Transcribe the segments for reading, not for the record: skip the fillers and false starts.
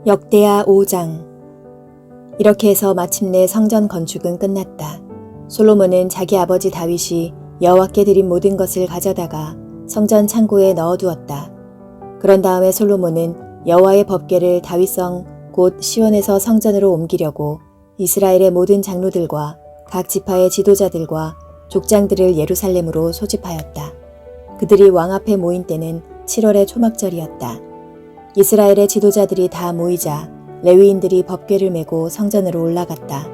역대하 5장. 이렇게 해서 마침내 성전 건축은 끝났다. 솔로몬은 자기 아버지 다윗이 여호와께 드린 모든 것을 가져다가 성전 창고에 넣어두었다. 그런 다음에 솔로몬은 여호와의 법궤를 다윗성 곧 시온에서 성전으로 옮기려고 이스라엘의 모든 장로들과 각 지파의 지도자들과 족장들을 예루살렘으로 소집하였다. 그들이 왕 앞에 모인 때는 7월의 초막절이었다. 이스라엘의 지도자들이 다 모이자 레위인들이 법궤를 메고 성전으로 올라갔다.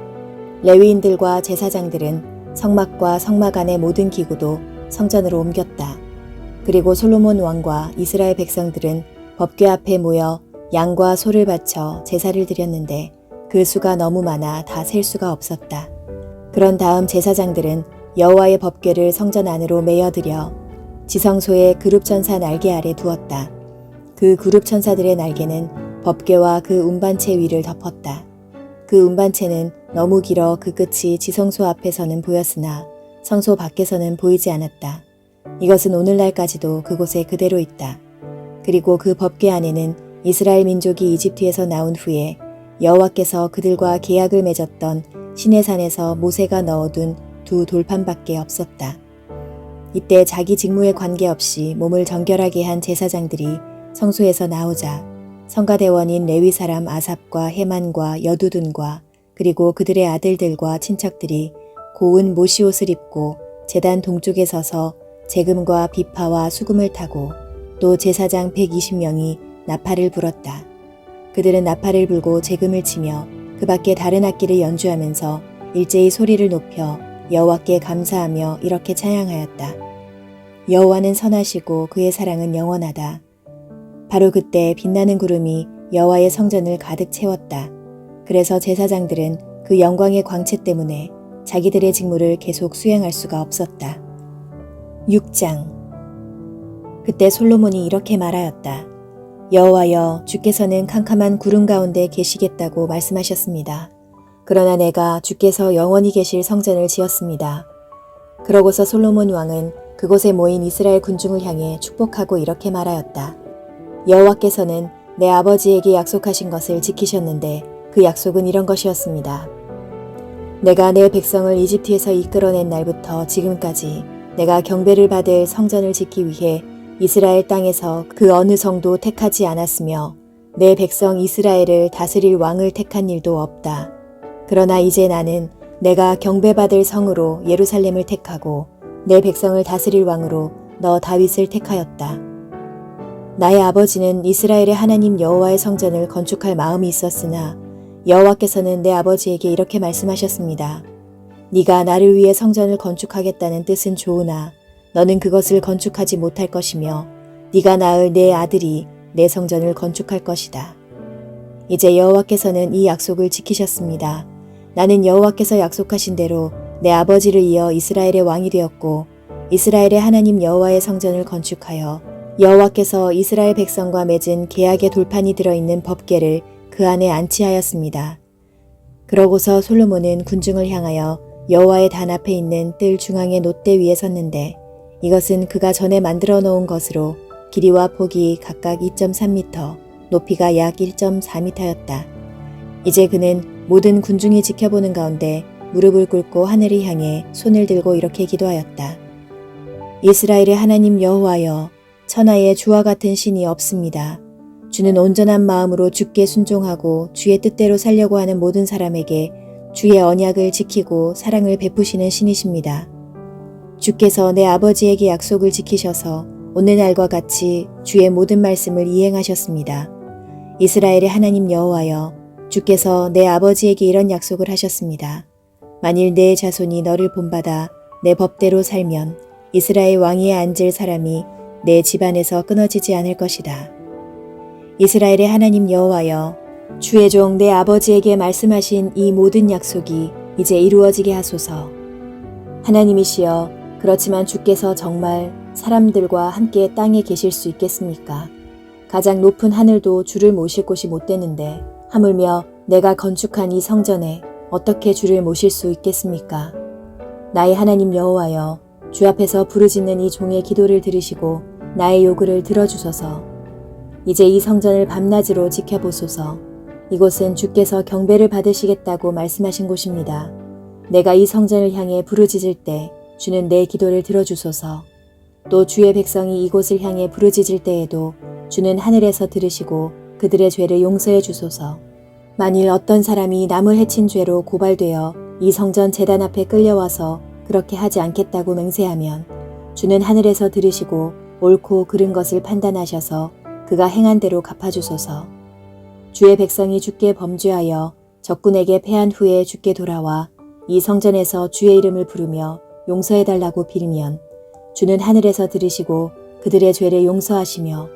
레위인들과 제사장들은 성막과 성막 안의 모든 기구도 성전으로 옮겼다. 그리고 솔로몬 왕과 이스라엘 백성들은 법궤 앞에 모여 양과 소를 바쳐 제사를 드렸는데 그 수가 너무 많아 다 셀 수가 없었다. 그런 다음 제사장들은 여호와의 법궤를 성전 안으로 메어들여 지성소의 그룹천사 날개 아래 두었다. 그 그룹천사들의 날개는 법궤와 그 운반체 위를 덮었다. 그 운반체는 너무 길어 그 끝이 지성소 앞에서는 보였으나 성소 밖에서는 보이지 않았다. 이것은 오늘날까지도 그곳에 그대로 있다. 그리고 그 법궤 안에는 이스라엘 민족이 이집트에서 나온 후에 여호와께서 그들과 계약을 맺었던 시내산에서 모세가 넣어둔 두 돌판밖에 없었다. 이때 자기 직무에 관계없이 몸을 정결하게 한 제사장들이 성소에서 나오자 성가대원인 레위 사람 아삽과 헤만과 여두둔과 그리고 그들의 아들들과 친척들이 고운 모시옷을 입고 제단 동쪽에 서서 재금과 비파와 수금을 타고 또 제사장 120명이 나팔을 불었다. 그들은 나팔을 불고 재금을 치며 그 밖에 다른 악기를 연주하면서 일제히 소리를 높여 여호와께 감사하며 이렇게 찬양하였다. 여호와는 선하시고 그의 사랑은 영원하다. 바로 그때 빛나는 구름이 여호와의 성전을 가득 채웠다. 그래서 제사장들은 그 영광의 광채 때문에 자기들의 직무를 계속 수행할 수가 없었다. 6장. 그때 솔로몬이 이렇게 말하였다. 여호와여, 주께서는 캄캄한 구름 가운데 계시겠다고 말씀하셨습니다. 그러나 내가 주께서 영원히 계실 성전을 지었습니다. 그러고서 솔로몬 왕은 그곳에 모인 이스라엘 군중을 향해 축복하고 이렇게 말하였다. 여호와께서는 내 아버지에게 약속하신 것을 지키셨는데 그 약속은 이런 것이었습니다. 내가 내 백성을 이집트에서 이끌어낸 날부터 지금까지 내가 경배를 받을 성전을 짓기 위해 이스라엘 땅에서 그 어느 성도 택하지 않았으며 내 백성 이스라엘을 다스릴 왕을 택한 일도 없다. 그러나 이제 나는 내가 경배받을 성으로 예루살렘을 택하고 내 백성을 다스릴 왕으로 너 다윗을 택하였다. 나의 아버지는 이스라엘의 하나님 여호와의 성전을 건축할 마음이 있었으나 여호와께서는 내 아버지에게 이렇게 말씀하셨습니다. 네가 나를 위해 성전을 건축하겠다는 뜻은 좋으나 너는 그것을 건축하지 못할 것이며 네가 낳을 내 아들이 내 성전을 건축할 것이다. 이제 여호와께서는 이 약속을 지키셨습니다. 나는 여호와께서 약속하신 대로 내 아버지를 이어 이스라엘의 왕이 되었고 이스라엘의 하나님 여호와의 성전을 건축하여 여호와께서 이스라엘 백성과 맺은 계약의 돌판이 들어있는 법궤를 그 안에 안치하였습니다. 그러고서 솔로몬은 군중을 향하여 여호와의 단 앞에 있는 뜰 중앙의 놋대 위에 섰는데 이것은 그가 전에 만들어 놓은 것으로 길이와 폭이 각각 2.3m, 높이가 약 1.4m였다. 이제 그는 모든 군중이 지켜보는 가운데 무릎을 꿇고 하늘을 향해 손을 들고 이렇게 기도하였다. 이스라엘의 하나님 여호와여, 천하에 주와 같은 신이 없습니다. 주는 온전한 마음으로 주께 순종하고 주의 뜻대로 살려고 하는 모든 사람에게 주의 언약을 지키고 사랑을 베푸시는 신이십니다. 주께서 내 아버지에게 약속을 지키셔서 오늘날과 같이 주의 모든 말씀을 이행하셨습니다. 이스라엘의 하나님 여호와여, 주께서 내 아버지에게 이런 약속을 하셨습니다. 만일 내 자손이 너를 본받아 내 법대로 살면 이스라엘 왕위에 앉을 사람이 내 집안에서 끊어지지 않을 것이다. 이스라엘의 하나님 여호와여, 주의 종 내 아버지에게 말씀하신 이 모든 약속이 이제 이루어지게 하소서. 하나님이시여, 그렇지만 주께서 정말 사람들과 함께 땅에 계실 수 있겠습니까? 가장 높은 하늘도 주를 모실 곳이 못 되는데 하물며 내가 건축한 이 성전에 어떻게 주를 모실 수 있겠습니까? 나의 하나님 여호와여, 주 앞에서 부르짖는 이 종의 기도를 들으시고 나의 요구를 들어주소서. 이제 이 성전을 밤낮으로 지켜보소서. 이곳은 주께서 경배를 받으시겠다고 말씀하신 곳입니다. 내가 이 성전을 향해 부르짖을 때 주는 내 기도를 들어주소서. 또 주의 백성이 이곳을 향해 부르짖을 때에도 주는 하늘에서 들으시고 그들의 죄를 용서해 주소서. 만일 어떤 사람이 남을 해친 죄로 고발되어 이 성전 제단 앞에 끌려와서 그렇게 하지 않겠다고 맹세하면 주는 하늘에서 들으시고 옳고 그른 것을 판단하셔서 그가 행한 대로 갚아주소서. 주의 백성이 주께 범죄하여 적군에게 패한 후에 주께 돌아와 이 성전에서 주의 이름을 부르며 용서해달라고 빌면 주는 하늘에서 들으시고 그들의 죄를 용서하시며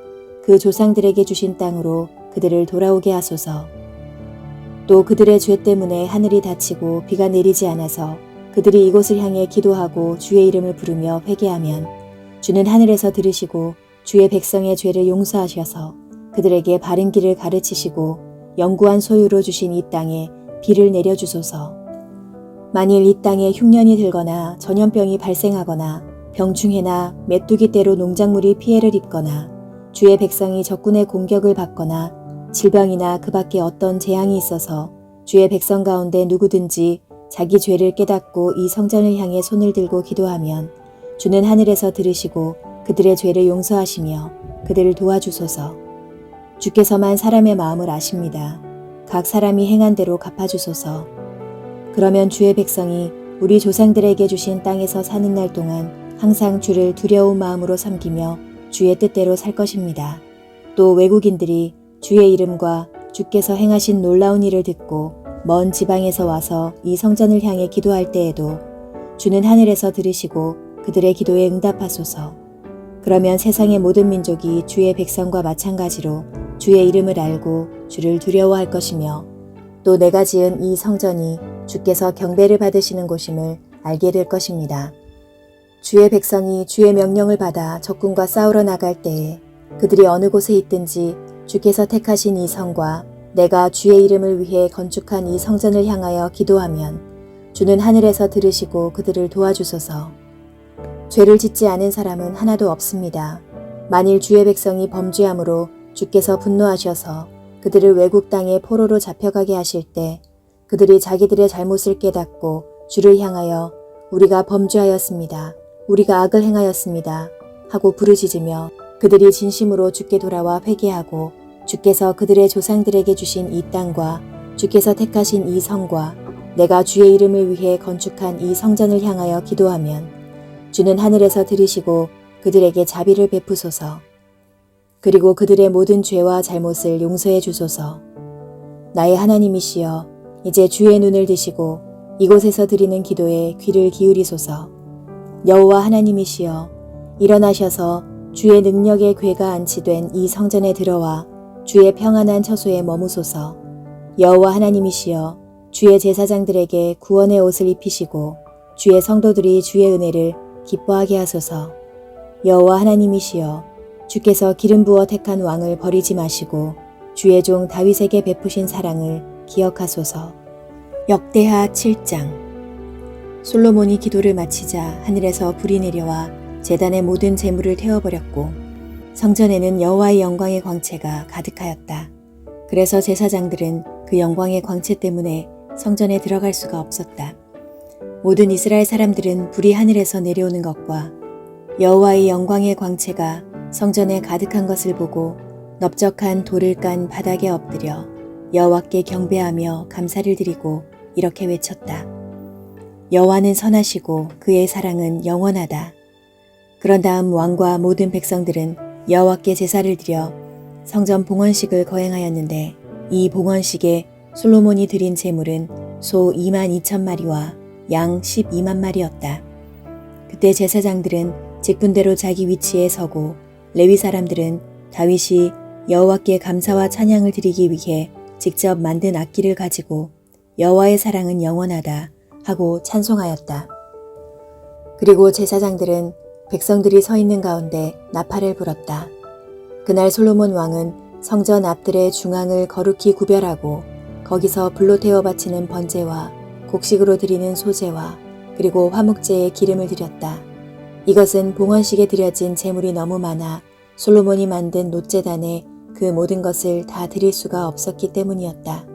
그 조상들에게 주신 땅으로 그들을 돌아오게 하소서. 또 그들의 죄 때문에 하늘이 닫히고 비가 내리지 않아서 그들이 이곳을 향해 기도하고 주의 이름을 부르며 회개하면 주는 하늘에서 들으시고 주의 백성의 죄를 용서하셔서 그들에게 바른 길을 가르치시고 영구한 소유로 주신 이 땅에 비를 내려주소서. 만일 이 땅에 흉년이 들거나 전염병이 발생하거나 병충해나 메뚜기 떼로 농작물이 피해를 입거나 주의 백성이 적군의 공격을 받거나 질병이나 그 밖에 어떤 재앙이 있어서 주의 백성 가운데 누구든지 자기 죄를 깨닫고 이 성전을 향해 손을 들고 기도하면 주는 하늘에서 들으시고 그들의 죄를 용서하시며 그들을 도와주소서. 주께서만 사람의 마음을 아십니다. 각 사람이 행한 대로 갚아주소서. 그러면 주의 백성이 우리 조상들에게 주신 땅에서 사는 날 동안 항상 주를 두려운 마음으로 섬기며 주의 뜻대로 살 것입니다. 또 외국인들이 주의 이름과 주께서 행하신 놀라운 일을 듣고 먼 지방에서 와서 이 성전을 향해 기도할 때에도 주는 하늘에서 들으시고 그들의 기도에 응답하소서. 그러면 세상의 모든 민족이 주의 백성과 마찬가지로 주의 이름을 알고 주를 두려워할 것이며 또 내가 지은 이 성전이 주께서 경배를 받으시는 곳임을 알게 될 것입니다. 주의 백성이 주의 명령을 받아 적군과 싸우러 나갈 때에 그들이 어느 곳에 있든지 주께서 택하신 이 성과 내가 주의 이름을 위해 건축한 이 성전을 향하여 기도하면 주는 하늘에서 들으시고 그들을 도와주소서. 죄를 짓지 않은 사람은 하나도 없습니다. 만일 주의 백성이 범죄함으로 주께서 분노하셔서 그들을 외국 땅에 포로로 잡혀가게 하실 때 그들이 자기들의 잘못을 깨닫고 주를 향하여 우리가 범죄하였습니다. 우리가 악을 행하였습니다. 하고 부르짖으며 그들이 진심으로 주께 돌아와 회개하고 주께서 그들의 조상들에게 주신 이 땅과 주께서 택하신 이 성과 내가 주의 이름을 위해 건축한 이 성전을 향하여 기도하면 주는 하늘에서 들으시고 그들에게 자비를 베푸소서. 그리고 그들의 모든 죄와 잘못을 용서해 주소서. 나의 하나님이시여, 이제 주의 눈을 드시고 이곳에서 드리는 기도에 귀를 기울이소서. 여호와 하나님이시여, 일어나셔서 주의 능력의 궤가 안치된 이 성전에 들어와 주의 평안한 처소에 머무소서. 여호와 하나님이시여, 주의 제사장들에게 구원의 옷을 입히시고 주의 성도들이 주의 은혜를 기뻐하게 하소서. 여호와 하나님이시여, 주께서 기름 부어 택한 왕을 버리지 마시고 주의 종 다윗에게 베푸신 사랑을 기억하소서. 역대하 7장. 솔로몬이 기도를 마치자 하늘에서 불이 내려와 제단의 모든 재물을 태워버렸고 성전에는 여호와의 영광의 광채가 가득하였다. 그래서 제사장들은 그 영광의 광채 때문에 성전에 들어갈 수가 없었다. 모든 이스라엘 사람들은 불이 하늘에서 내려오는 것과 여호와의 영광의 광채가 성전에 가득한 것을 보고 넓적한 돌을 깐 바닥에 엎드려 여호와께 경배하며 감사를 드리고 이렇게 외쳤다. 여호와는 선하시고 그의 사랑은 영원하다. 그런 다음 왕과 모든 백성들은 여호와께 제사를 드려 성전 봉헌식을 거행하였는데 이 봉헌식에 솔로몬이 드린 제물은 소 22,000마리와 양 12만 마리였다. 그때 제사장들은 직분대로 자기 위치에 서고 레위 사람들은 다윗이 여호와께 감사와 찬양을 드리기 위해 직접 만든 악기를 가지고 여호와의 사랑은 영원하다 하고 찬송하였다. 그리고 제사장들은 백성들이 서 있는 가운데 나팔을 불었다. 그날 솔로몬 왕은 성전 앞들의 중앙을 거룩히 구별하고 거기서 불로 태워 바치는 번제와 곡식으로 드리는 소제와 그리고 화목제에 기름을 드렸다. 이것은 봉헌식에 드려진 제물이 너무 많아 솔로몬이 만든 놋제단에 그 모든 것을 다 드릴 수가 없었기 때문이었다.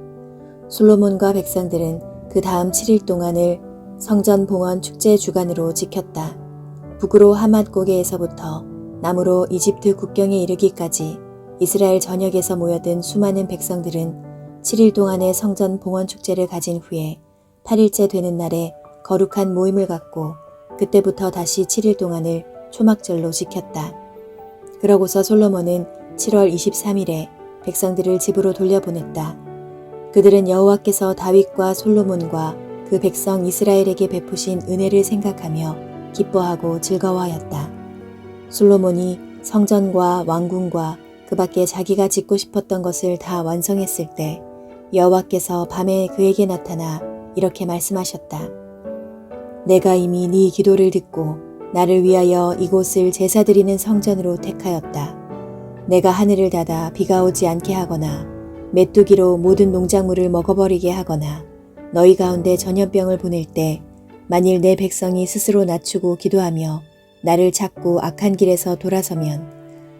솔로몬과 백성들은 그 다음 7일 동안을 성전 봉헌 축제 주간으로 지켰다. 북으로 하맛 고개에서부터 남으로 이집트 국경에 이르기까지 이스라엘 전역에서 모여든 수많은 백성들은 7일 동안의 성전 봉헌 축제를 가진 후에 8일째 되는 날에 거룩한 모임을 갖고 그때부터 다시 7일 동안을 초막절로 지켰다. 그러고서 솔로몬은 7월 23일에 백성들을 집으로 돌려보냈다. 그들은 여호와께서 다윗과 솔로몬과 그 백성 이스라엘에게 베푸신 은혜를 생각하며 기뻐하고 즐거워하였다. 솔로몬이 성전과 왕궁과 그 밖에 자기가 짓고 싶었던 것을 다 완성했을 때 여호와께서 밤에 그에게 나타나 이렇게 말씀하셨다. 내가 이미 네 기도를 듣고 나를 위하여 이곳을 제사드리는 성전으로 택하였다. 내가 하늘을 닫아 비가 오지 않게 하거나 메뚜기로 모든 농작물을 먹어버리게 하거나 너희 가운데 전염병을 보낼 때 만일 내 백성이 스스로 낮추고 기도하며 나를 찾고 악한 길에서 돌아서면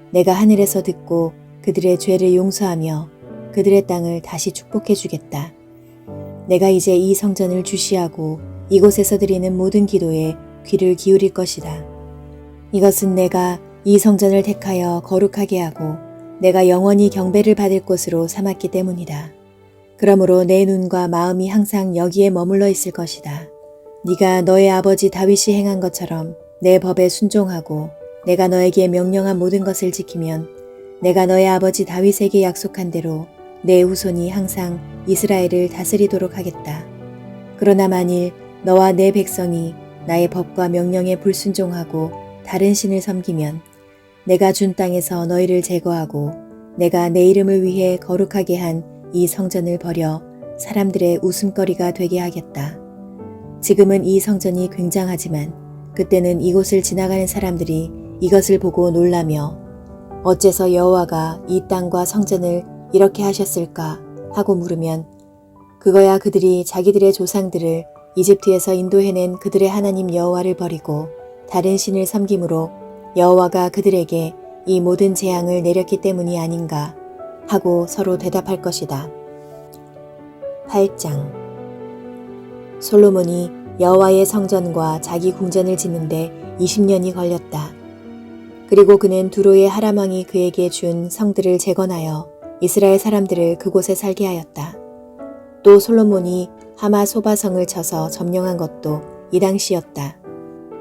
내가 하늘에서 듣고 그들의 죄를 용서하며 그들의 땅을 다시 축복해 주겠다. 내가 이제 이 성전을 주시하고 이곳에서 드리는 모든 기도에 귀를 기울일 것이다. 이것은 내가 이 성전을 택하여 거룩하게 하고 내가 영원히 경배를 받을 곳으로 삼았기 때문이다. 그러므로 내 눈과 마음이 항상 여기에 머물러 있을 것이다. 네가 너의 아버지 다윗이 행한 것처럼 내 법에 순종하고 내가 너에게 명령한 모든 것을 지키면 내가 너의 아버지 다윗에게 약속한 대로 내 후손이 항상 이스라엘을 다스리도록 하겠다. 그러나 만일 너와 내 백성이 나의 법과 명령에 불순종하고 다른 신을 섬기면 내가 준 땅에서 너희를 제거하고 내가 내 이름을 위해 거룩하게 한 이 성전을 버려 사람들의 웃음거리가 되게 하겠다. 지금은 이 성전이 굉장하지만 그때는 이곳을 지나가는 사람들이 이것을 보고 놀라며 어째서 여호와가 이 땅과 성전을 이렇게 하셨을까 하고 물으면 그거야 그들이 자기들의 조상들을 이집트에서 인도해낸 그들의 하나님 여호와를 버리고 다른 신을 섬김으로 여호와가 그들에게 이 모든 재앙을 내렸기 때문이 아닌가 하고 서로 대답할 것이다. 8장 솔로몬이 여호와의 성전과 자기 궁전을 짓는데 20년이 걸렸다. 그리고 그는 두로의 하람 왕이 그에게 준 성들을 재건하여 이스라엘 사람들을 그곳에 살게 하였다. 또 솔로몬이 하마 소바성을 쳐서 점령한 것도 이 당시였다.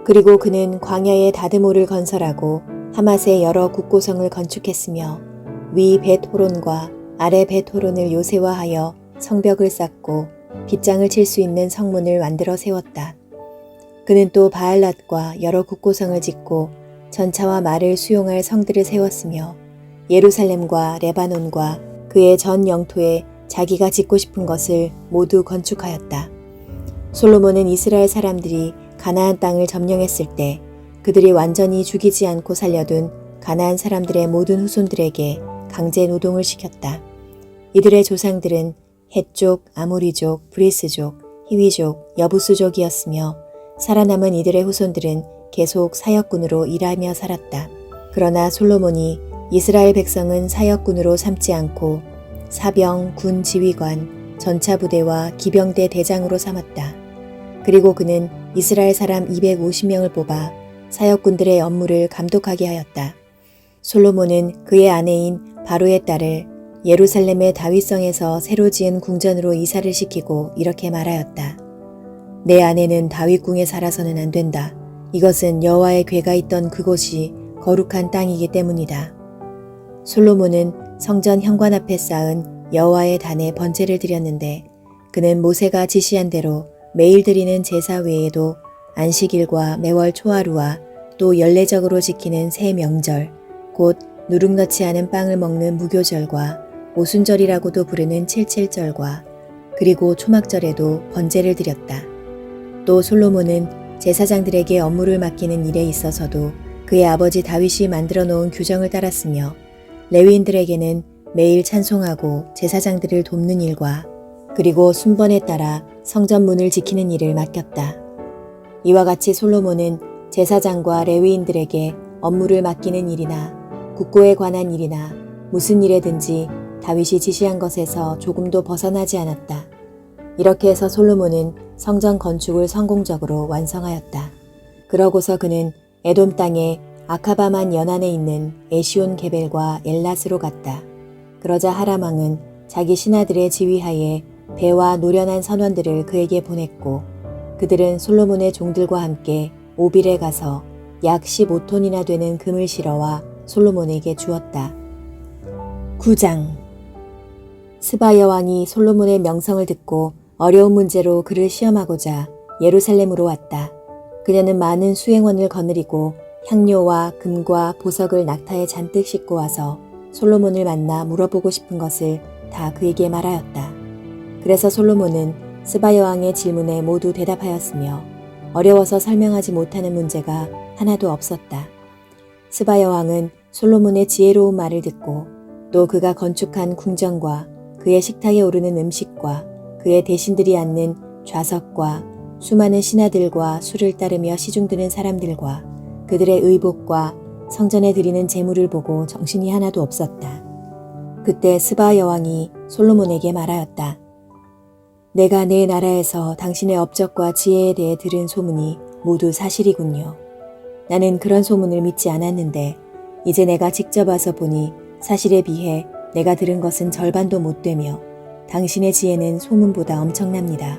그리고 그는 광야에 다드모를 건설하고 하맛에 여러 국고성을 건축했으며 위 벳호론과 아래 벳호론을 요새화하여 성벽을 쌓고 빗장을 칠 수 있는 성문을 만들어 세웠다. 그는 또 바알랏과 여러 국고성을 짓고 전차와 말을 수용할 성들을 세웠으며 예루살렘과 레바논과 그의 전 영토에 자기가 짓고 싶은 것을 모두 건축하였다. 솔로몬은 이스라엘 사람들이 가나안 땅을 점령했을 때 그들이 완전히 죽이지 않고 살려둔 가나안 사람들의 모든 후손들에게 강제 노동을 시켰다. 이들의 조상들은 헷족, 아모리족, 브리스족, 히위족, 여부수족이었으며 살아남은 이들의 후손들은 계속 사역군으로 일하며 살았다. 그러나 솔로몬이 이스라엘 백성은 사역군으로 삼지 않고 사병, 군 지휘관, 전차부대와 기병대 대장으로 삼았다. 그리고 그는 이스라엘 사람 250명을 뽑아 사역군들의 업무를 감독하게 하였다. 솔로몬은 그의 아내인 바로의 딸을 예루살렘의 다윗성에서 새로 지은 궁전으로 이사를 시키고 이렇게 말하였다. 내 아내는 다윗궁에 살아서는 안 된다. 이것은 여호와의 궤가 있던 그곳이 거룩한 땅이기 때문이다. 솔로몬은 성전 현관 앞에 쌓은 여호와의 단에 번제를 드렸는데 그는 모세가 지시한 대로 매일 드리는 제사 외에도 안식일과 매월 초하루와 또 연례적으로 지키는 새 명절, 곧 누룩 넣지 않은 빵을 먹는 무교절과 오순절이라고도 부르는 칠칠절과 그리고 초막절에도 번제를 드렸다. 또 솔로몬은 제사장들에게 업무를 맡기는 일에 있어서도 그의 아버지 다윗이 만들어 놓은 규정을 따랐으며 레위인들에게는 매일 찬송하고 제사장들을 돕는 일과 그리고 순번에 따라 성전 문을 지키는 일을 맡겼다. 이와 같이 솔로몬은 제사장과 레위인들에게 업무를 맡기는 일이나 국고에 관한 일이나 무슨 일에든지 다윗이 지시한 것에서 조금도 벗어나지 않았다. 이렇게 해서 솔로몬은 성전 건축을 성공적으로 완성하였다. 그러고서 그는 에돔 땅의 아카바만 연안에 있는 에시온 게벨과 엘랏으로 갔다. 그러자 하람 왕은 자기 신하들의 지휘하에 배와 노련한 선원들을 그에게 보냈고 그들은 솔로몬의 종들과 함께 오빌에 가서 약 15톤이나 되는 금을 실어와 솔로몬에게 주었다. 9장 스바 여왕이 솔로몬의 명성을 듣고 어려운 문제로 그를 시험하고자 예루살렘으로 왔다. 그녀는 많은 수행원을 거느리고 향료와 금과 보석을 낙타에 잔뜩 싣고 와서 솔로몬을 만나 물어보고 싶은 것을 다 그에게 말하였다. 그래서 솔로몬은 스바 여왕의 질문에 모두 대답하였으며 어려워서 설명하지 못하는 문제가 하나도 없었다. 스바 여왕은 솔로몬의 지혜로운 말을 듣고 또 그가 건축한 궁전과 그의 식탁에 오르는 음식과 그의 대신들이 앉는 좌석과 수많은 신하들과 수를 따르며 시중드는 사람들과 그들의 의복과 성전에 드리는 제물을 보고 정신이 하나도 없었다. 그때 스바 여왕이 솔로몬에게 말하였다. 내가 내 나라에서 당신의 업적과 지혜에 대해 들은 소문이 모두 사실이군요. 나는 그런 소문을 믿지 않았는데 이제 내가 직접 와서 보니 사실에 비해 내가 들은 것은 절반도 못 되며 당신의 지혜는 소문보다 엄청납니다.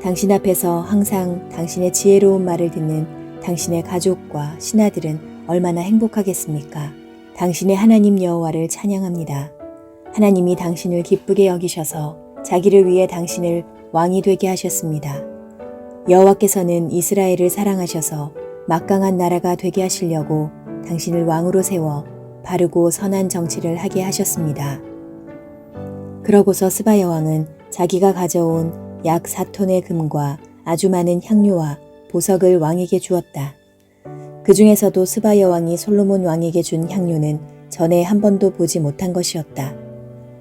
당신 앞에서 항상 당신의 지혜로운 말을 듣는 당신의 가족과 신하들은 얼마나 행복하겠습니까? 당신의 하나님 여호와를 찬양합니다. 하나님이 당신을 기쁘게 여기셔서 자기를 위해 당신을 왕이 되게 하셨습니다. 여호와께서는 이스라엘을 사랑하셔서 막강한 나라가 되게 하시려고 당신을 왕으로 세워 바르고 선한 정치를 하게 하셨습니다. 그러고서 스바 여왕은 자기가 가져온 약 4톤의 금과 아주 많은 향료와 보석을 왕에게 주었다. 그 중에서도 스바 여왕이 솔로몬 왕에게 준 향료는 전에 한 번도 보지 못한 것이었다.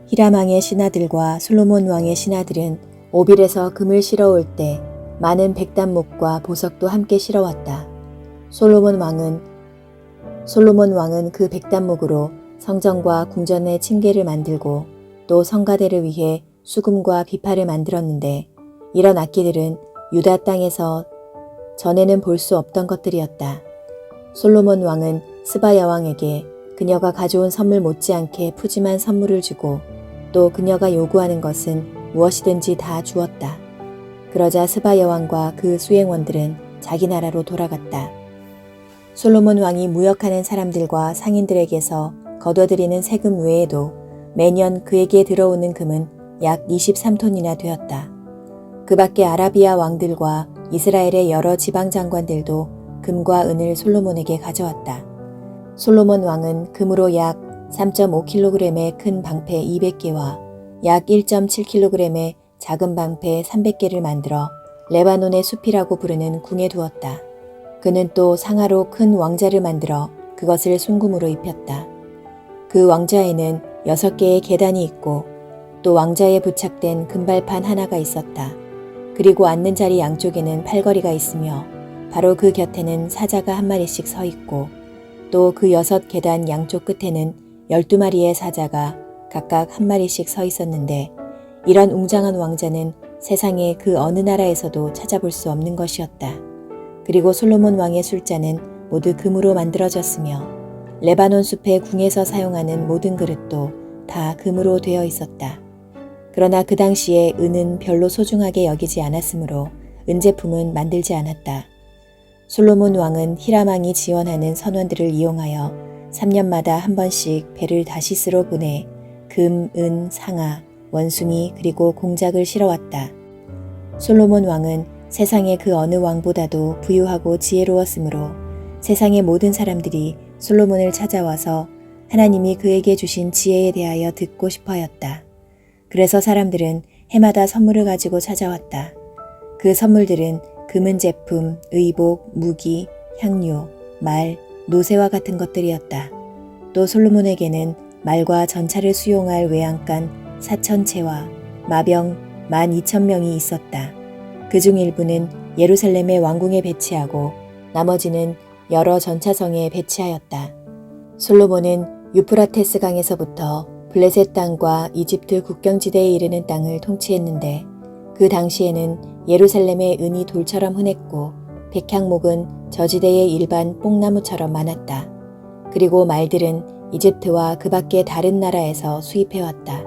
히람 왕의 신하들과 솔로몬 왕의 신하들은 오빌에서 금을 실어올 때 많은 백단목과 보석도 함께 실어왔다. 솔로몬 왕은 그 백단목으로 성전과 궁전의 층계를 만들고 또 성가대를 위해 수금과 비파를 만들었는데 이런 악기들은 유다 땅에서 전에는 볼 수 없던 것들이었다. 솔로몬 왕은 스바 여왕에게 그녀가 가져온 선물 못지않게 푸짐한 선물을 주고 또 그녀가 요구하는 것은 무엇이든지 다 주었다. 그러자 스바 여왕과 그 수행원들은 자기 나라로 돌아갔다. 솔로몬 왕이 무역하는 사람들과 상인들에게서 거둬들이는 세금 외에도 매년 그에게 들어오는 금은 약 23톤이나 되었다. 그 밖에 아라비아 왕들과 이스라엘의 여러 지방 장관들도 금과 은을 솔로몬에게 가져왔다. 솔로몬 왕은 금으로 약 3.5kg의 큰 방패 200개와 약 1.7kg의 작은 방패 300개를 만들어 레바논의 숲이라고 부르는 궁에 두었다. 그는 또 상하로 큰 왕자를 만들어 그것을 순금으로 입혔다. 그 왕자에는 6개의 계단이 있고 또 왕자에 부착된 금발판 하나가 있었다. 그리고 앉는 자리 양쪽에는 팔걸이가 있으며 바로 그 곁에는 사자가 한 마리씩 서 있고 또 그 6계단 양쪽 끝에는 12마리의 사자가 각각 한 마리씩 서 있었는데 이런 웅장한 왕자는 세상의 그 어느 나라에서도 찾아볼 수 없는 것이었다. 그리고 솔로몬 왕의 술잔은 모두 금으로 만들어졌으며 레바논 숲의 궁에서 사용하는 모든 그릇도 다 금으로 되어 있었다. 그러나 그 당시에 은은 별로 소중하게 여기지 않았으므로 은제품은 만들지 않았다. 솔로몬 왕은 히람 왕이 지원하는 선원들을 이용하여 3년마다 한 번씩 배를 다시스로 보내 금, 은, 상아, 원숭이 그리고 공작을 실어왔다. 솔로몬 왕은 세상의 그 어느 왕보다도 부유하고 지혜로웠으므로 세상의 모든 사람들이 솔로몬을 찾아와서 하나님이 그에게 주신 지혜에 대하여 듣고 싶어 하였다. 그래서 사람들은 해마다 선물을 가지고 찾아왔다. 그 선물들은 금은 제품, 의복, 무기, 향료, 말, 노새와 같은 것들이었다. 또 솔로몬에게는 말과 전차를 수용할 외양간 4,000채와 마병 12,000명이 있었다. 그중 일부는 예루살렘의 왕궁에 배치하고 나머지는 여러 전차성에 배치하였다. 솔로몬은 유프라테스 강에서부터 블레셋 땅과 이집트 국경지대에 이르는 땅을 통치했는데 그 당시에는 예루살렘의 은이 돌처럼 흔했고 백향목은 저지대의 일반 뽕나무처럼 많았다. 그리고 말들은 이집트와 그 밖의 다른 나라에서 수입해왔다.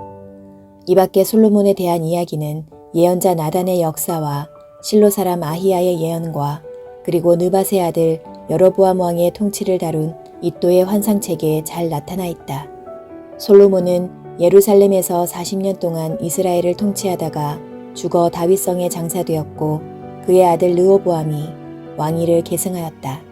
이 밖에 솔로몬에 대한 이야기는 예언자 나단의 역사와 실로 사람 아히야의 예언과 그리고 느밧의 아들 여로보암 왕의 통치를 다룬 이또의 환상책에 잘 나타나 있다. 솔로몬은 예루살렘에서 40년 동안 이스라엘을 통치하다가 죽어 다윗성에 장사되었고 그의 아들 르호보암이 왕위를 계승하였다.